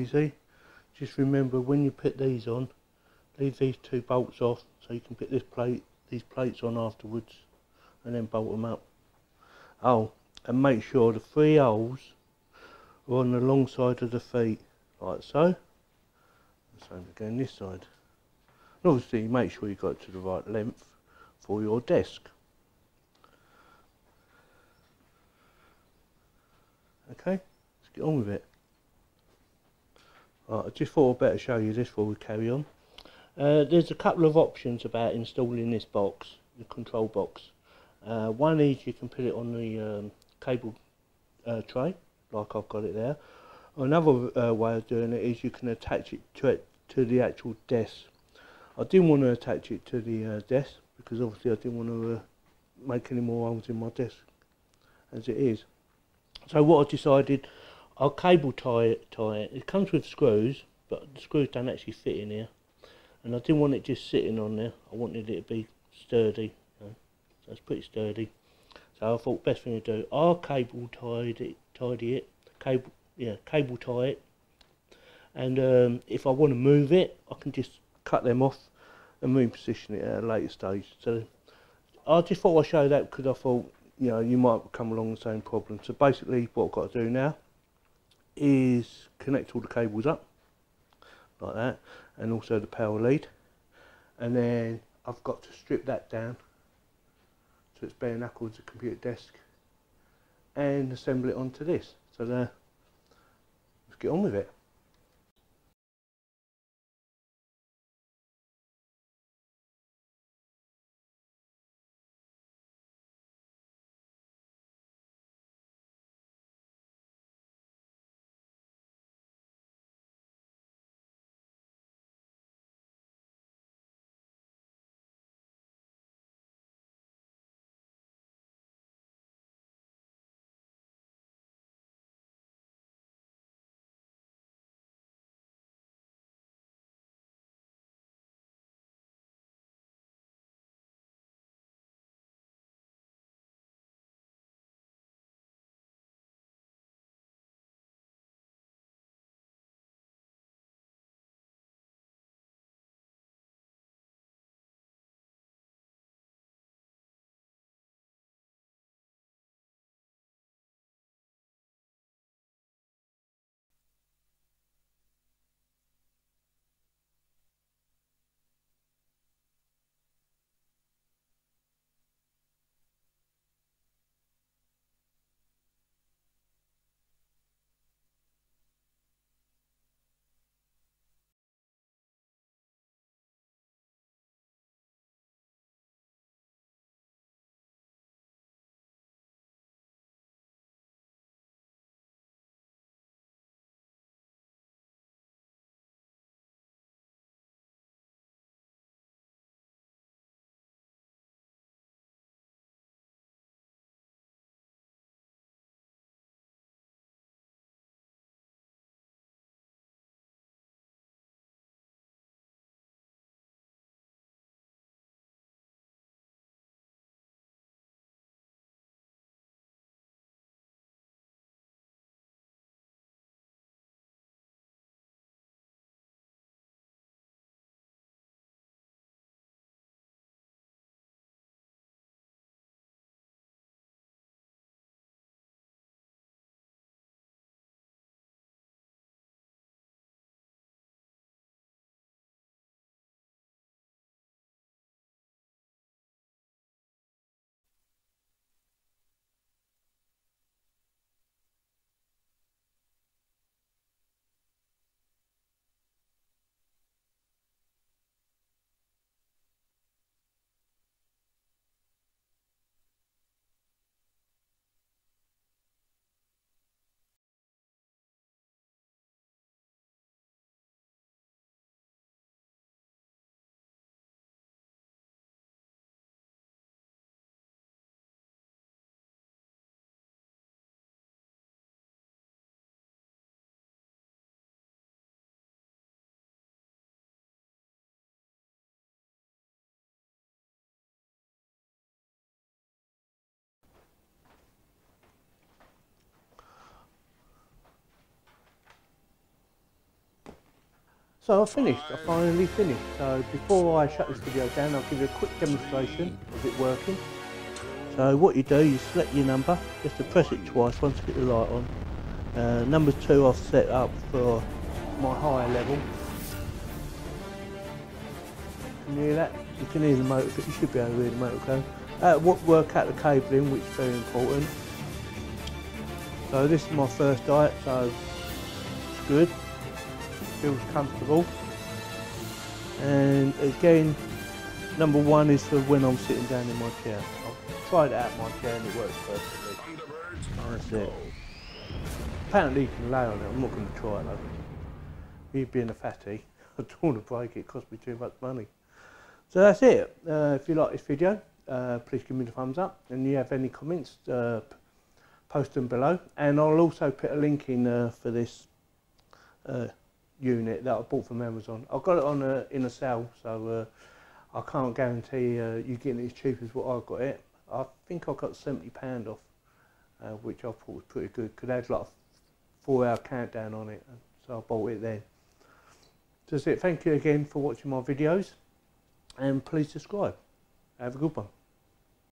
easy. Just remember, when you put these on, leave these two bolts off so you can put these plates on afterwards, and then bolt them up. Oh, and make sure the 3 holes are on the long side of the feet, like so. Same again this side. And obviously make sure you got it to the right length for your desk. Okay, let's get on with it. Right, I just thought I'd better show you this before we carry on. There's a couple of options about installing this box, the control box. One is you can put it on the cable tray, like I've got it there. Another way of doing it is you can attach it to the actual desk. I didn't want to attach it to the desk because obviously I didn't want to make any more holes in my desk as it is. So what I decided, I'll cable tie it. It comes with screws, but the screws don't actually fit in here. And I didn't want it just sitting on there. I wanted it to be sturdy. You know, so it's pretty sturdy. So I thought best thing to do, I'll cable tie it, cable tie it. And if I want to move it, I can just cut them off and reposition it at a later stage. So I just thought I'd show that because I thought, you know, you might come along the same problem. So basically what I've got to do now is connect all the cables up like that, and also the power lead, and then I've got to strip that down so it's bare knuckles the computer desk, and assemble it onto this. So let's get on with it. So I finished, I finally finished. So before I shut this video down, I'll give you a quick demonstration of it working. So what you do, you select your number, just to press it twice once you get the light on. Number 2 I've set up for my higher level. Can you hear that? You can hear the motor, you should be able to hear the motor go. That will work out the cabling, which is very important. So this is my first diet, so it's good. Feels comfortable, and again, number 1 is for when I'm sitting down in my chair. I've tried it out in my chair and it works perfectly. That's it. Apparently you can lay on it. I'm not going to try it though. Me being a fatty, I don't want to break it. It cost me too much money. So that's it. If you like this video, please give me the thumbs up, and if you have any comments, post them below, and I'll also put a link in for this unit that I bought from Amazon. I've got it on in a sale, so I can't guarantee you getting it as cheap as what I got it. I think I got £70 off, which I thought was pretty good, because it had like a 4-hour countdown on it, so I bought it then. So that's it. Thank you again for watching my videos, and please subscribe. Have a good one.